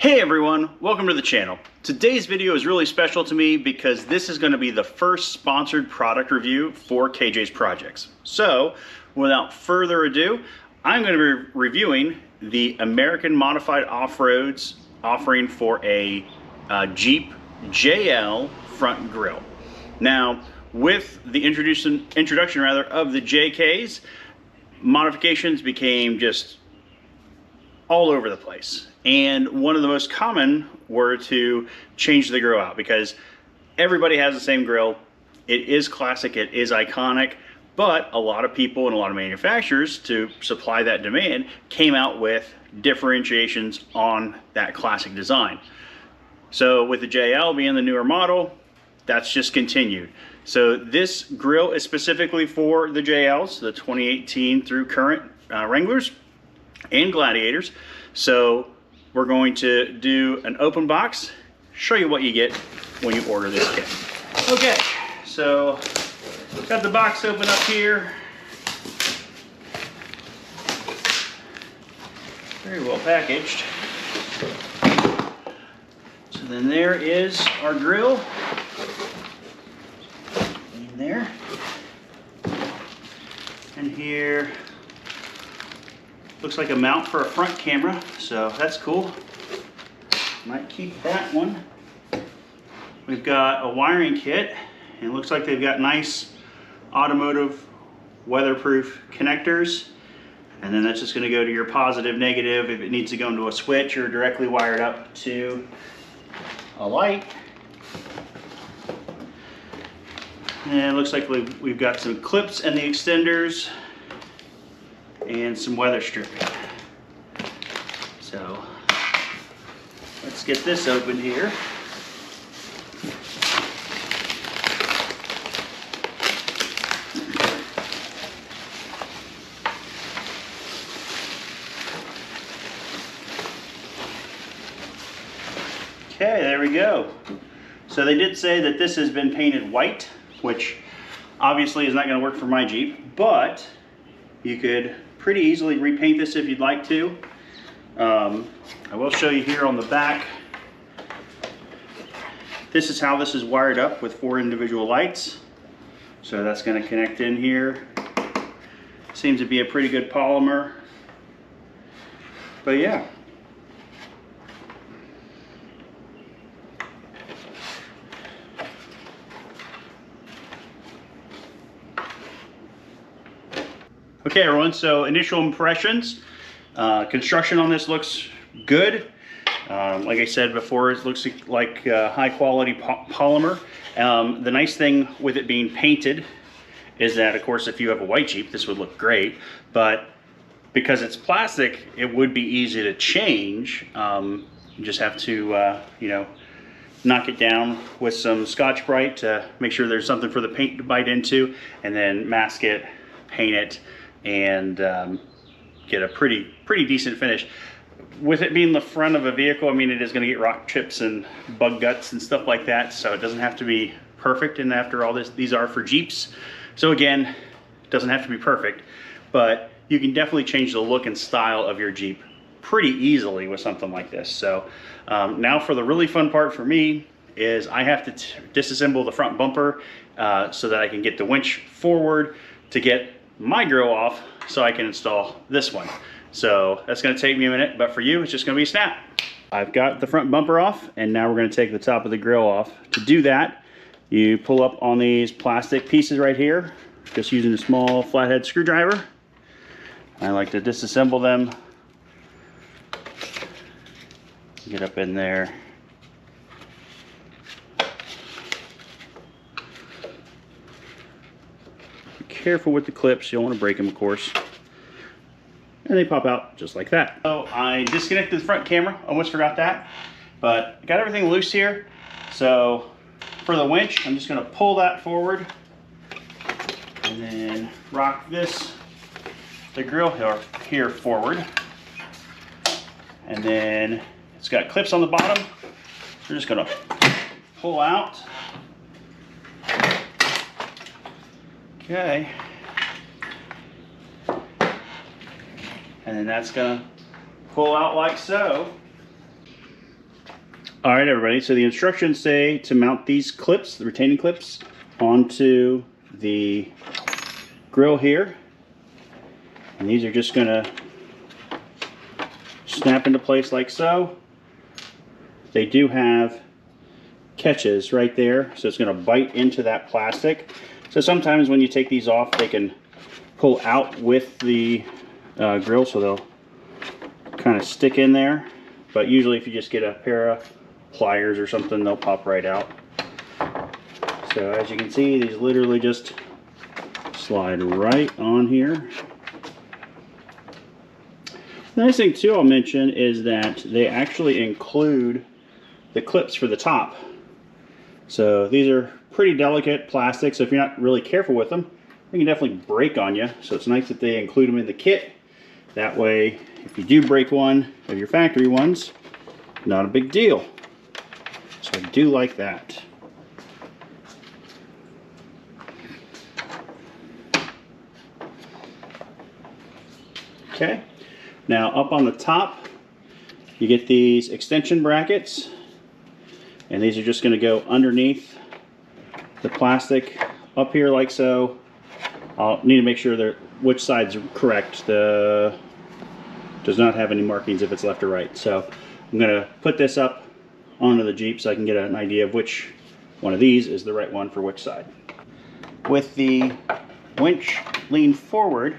Hey everyone, welcome to the channel. Today's video is really special to me because this is going to be the first sponsored product review for KJ's Projects. So, without further ado, I'm going to be reviewing the American Modified Off-Roads offering for a Jeep JL front grille. Now, with the introduction of the JKs, modifications became just all over the place. And one of the most common were to change the grille out because everybody has the same grille. It is classic, it is iconic, but a lot of people and a lot of manufacturers, to supply that demand, came out with differentiations on that classic design. So with the JL being the newer model, that's just continued. So this grille is specifically for the JLs, the 2018 through current Wranglers and Gladiators. So we're going to do an open box, show you what you get when you order this kit. Okay, so got the box open up here. Very well packaged. So then there is our grille. In there. And here looks like a mount for a front camera, so that's cool. Might keep that one. We've got a wiring kit, and it looks like they've got nice automotive weatherproof connectors. And then that's just going to go to your positive, negative if it needs to go into a switch or directly wired up to a light. And it looks like we've got some clips and the extenders and some weather stripping. So let's get this open here. Okay, there we go. So they did say that this has been painted white, which obviously is not going to work for my Jeep, but you could pretty easily repaint this if you'd like to. I will show you here on the back. This is how this is wired up with 4 individual lights. So that's going to connect in here. Seems to be a pretty good polymer. But yeah. Okay everyone, so initial impressions. Construction on this looks good. Like I said before, it looks like high quality polymer. The nice thing with it being painted is that, of course, if you have a white Jeep, this would look great. But because it's plastic, it would be easy to change. You just have to, knock it down with some Scotch-Brite to make sure there's something for the paint to bite into, and then mask it, paint it, and get a pretty decent finish. With it being the front of a vehicle, I mean, it is going to get rock chips and bug guts and stuff like that, so it doesn't have to be perfect. And after all, these are for Jeeps, so again, it doesn't have to be perfect, but you can definitely change the look and style of your Jeep pretty easily with something like this. So now for the really fun part for me is I have to disassemble the front bumper so that I can get the winch forward to get my grille off so I can install this one. So that's going to take me a minute, but for you it's just going to be a snap. I've got the front bumper off, and now we're going to take the top of the grille off. To do that, you pull up on these plastic pieces right here, just using a small flathead screwdriver. I like to disassemble them, get up in there. Careful with the clips, you don't want to break them, of course. And they pop out just like that. So I disconnected the front camera, almost forgot that, but I got everything loose here. So for the winch, I'm just going to pull that forward and then rock the grille here forward. And then it's got clips on the bottom. We're just going to pull out. Okay. And then that's going to pull out like so. All right, everybody, so the instructions say to mount these clips, the retaining clips, onto the grill here. And these are just gonna snap into place like so. They do have catches right there, so it's gonna bite into that plastic. So sometimes when you take these off, they can pull out with the grill, so they'll kind of stick in there. But usually if you just get a pair of pliers or something, they'll pop right out. So as you can see, these literally just slide right on here. The nice thing too I'll mention is that they actually include the clips for the top. So these are pretty delicate plastic, so if you're not really careful with them, they can definitely break on you. So it's nice that they include them in the kit. That way, if you do break one of your factory ones, not a big deal. So I do like that. Okay, now up on the top, you get these extension brackets, and these are just going to go underneath the plastic up here like so. I'll need to make sure that which side's correct. Does not have any markings if it's left or right. So I'm going to put this up onto the Jeep so I can get an idea of which one of these is the right one for which side. With the winch leaned forward,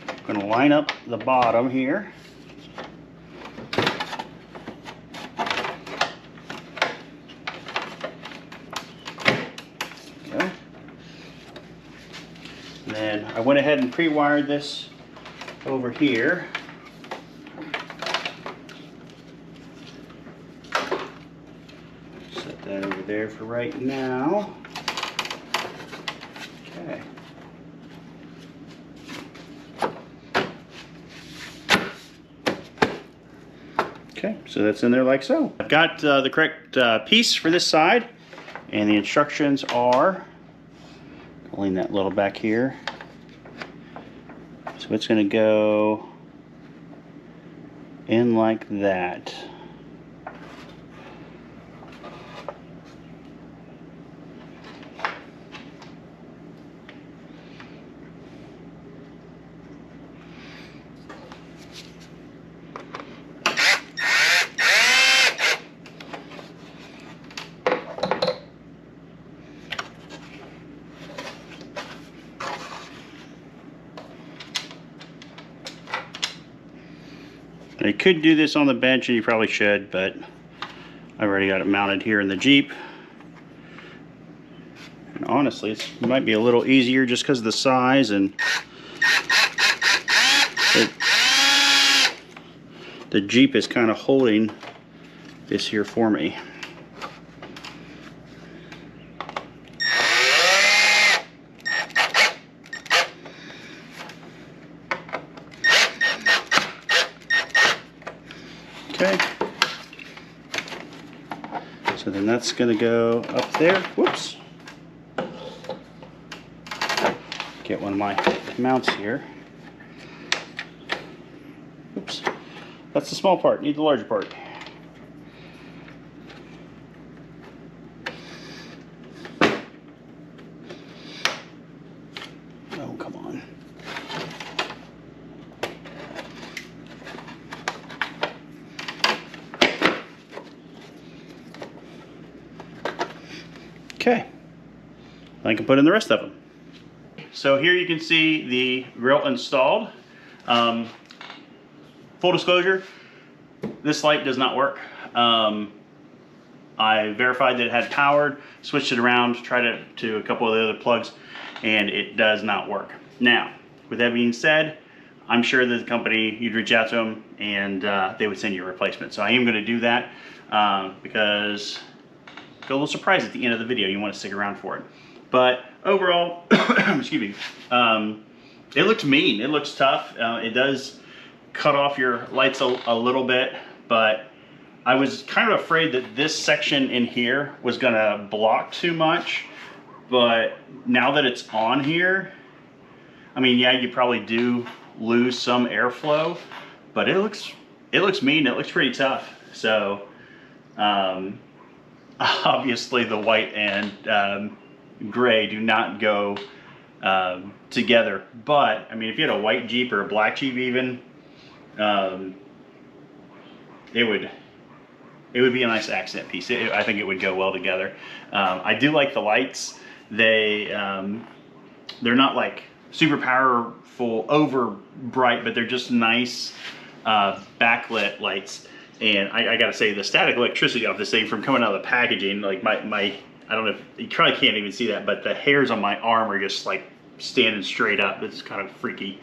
I'm going to line up the bottom here. Okay. And then I went ahead and pre-wired this over here. Set that over there for right now. Okay. Okay, so that's in there like so. I've got the correct piece for this side, and the instructions are, I'll lean that little back here. So it's going to go in like that. You could do this on the bench, and you probably should, but I've already got it mounted here in the Jeep. And honestly, it might be a little easier just because of the size, and the Jeep is kind of holding this here for me. Okay, so then that's going to go up there. Whoops. Get one of my mounts here. Oops. That's the small part. Need the larger part. Oh, come on. Okay, I can put in the rest of them. So here you can see the grill installed. Full disclosure, this light does not work. I verified that it had powered, switched it around, tried it to a couple of the other plugs, and it does not work. Now, with that being said, I'm sure that the company, you'd reach out to them and they would send you a replacement. So I am going to do that because a little surprise at the end of the video. You want to stick around for it. But overall, excuse me, it looks mean. It looks tough. It does cut off your lights a little bit, but I was kind of afraid that this section in here was going to block too much. But now that it's on here, I mean, yeah, you probably do lose some airflow, but it looks mean. It looks pretty tough. So obviously the white and gray do not go together. But I mean, if you had a white Jeep or a black Jeep even, it would be a nice accent piece. I think it would go well together. I do like the lights. They're not like super powerful, over bright, but they're just nice backlit lights. And I gotta say, the static electricity off this thing from coming out of the packaging, like my I don't know if you probably can't even see that, but the hairs on my arm are just like standing straight up. It's kind of freaky.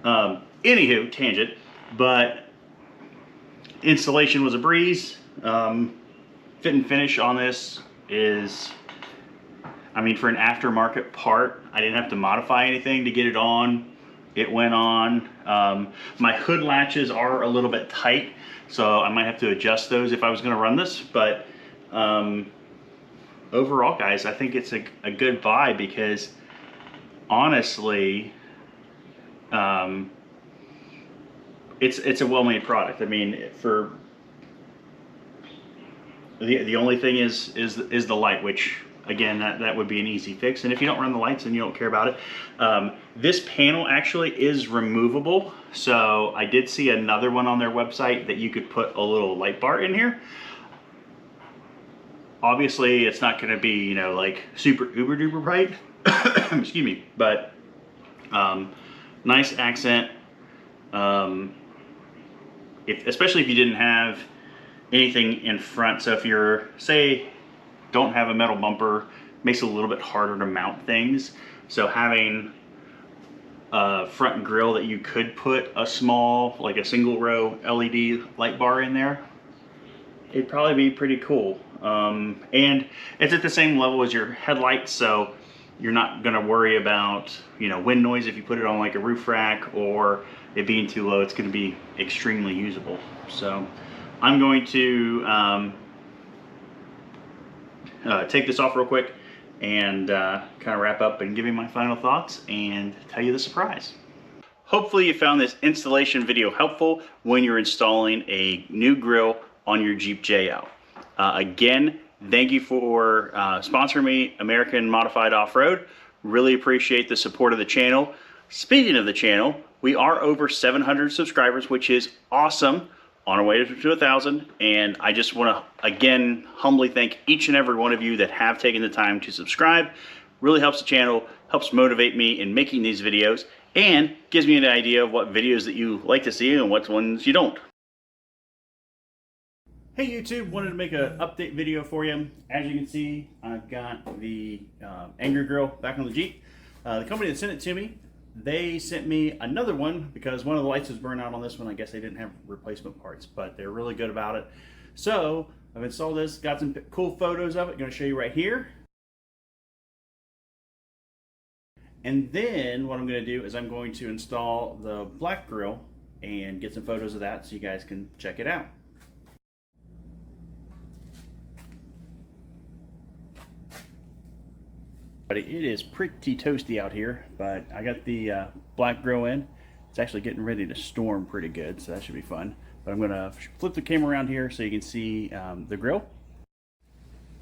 Anywho, tangent, but installation was a breeze. Fit and finish on this is, I mean, for an aftermarket part, I didn't have to modify anything to get it on. It went on. My hood latches are a little bit tight, so I might have to adjust those if I was going to run this. But overall, guys, I think it's a good buy because honestly, it's a well-made product. I mean, for the only thing is the light, which again, that would be an easy fix. And if you don't run the lights and you don't care about it, this panel actually is removable. So I did see another one on their website that you could put a little light bar in here. Obviously, it's not going to be, you know, like super uber duper bright. Excuse me, but nice accent. Especially if you didn't have anything in front. So if you're, say, don't have a metal bumper, makes it a little bit harder to mount things. So having a front grille that you could put a small, like a single row LED light bar in there, it'd probably be pretty cool. And it's at the same level as your headlights, so you're not gonna worry about, you know, wind noise if you put it on like a roof rack, or it being too low. It's gonna be extremely usable. So I'm going to take this off real quick and kind of wrap up and give you my final thoughts and tell you the surprise. Hopefully you found this installation video helpful when you're installing a new grille on your Jeep JL. Again, thank you for sponsoring me, American Modified Off-Road. Really appreciate the support of the channel. Speaking of the channel, we are over 700 subscribers, which is awesome. On our way to 1,000, and I just want to again humbly thank each and every one of you that have taken the time to subscribe. Really helps the channel, helps motivate me in making these videos, and gives me an idea of what videos that you like to see and what ones you don't. Hey YouTube, wanted to make an update video for you. As you can see, I've got the Anger Grille back on the Jeep. The company that sent it to me, they sent me another one because one of the lights was burned out on this one. I guess they didn't have replacement parts, but they're really good about it. So I've installed this, got some cool photos of it. I'm going to show you right here. And then what I'm going to do is I'm going to install the black grille and get some photos of that so you guys can check it out. It is pretty toasty out here, but I got the black grille in. It's actually getting ready to storm pretty good, so that should be fun. But I'm going to flip the camera around here so you can see the grille.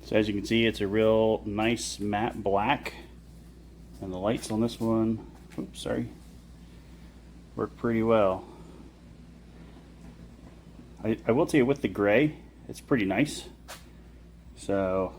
So as you can see, it's a real nice matte black, and the lights on this one, oops, sorry, work pretty well. I will tell you, with the gray, it's pretty nice. So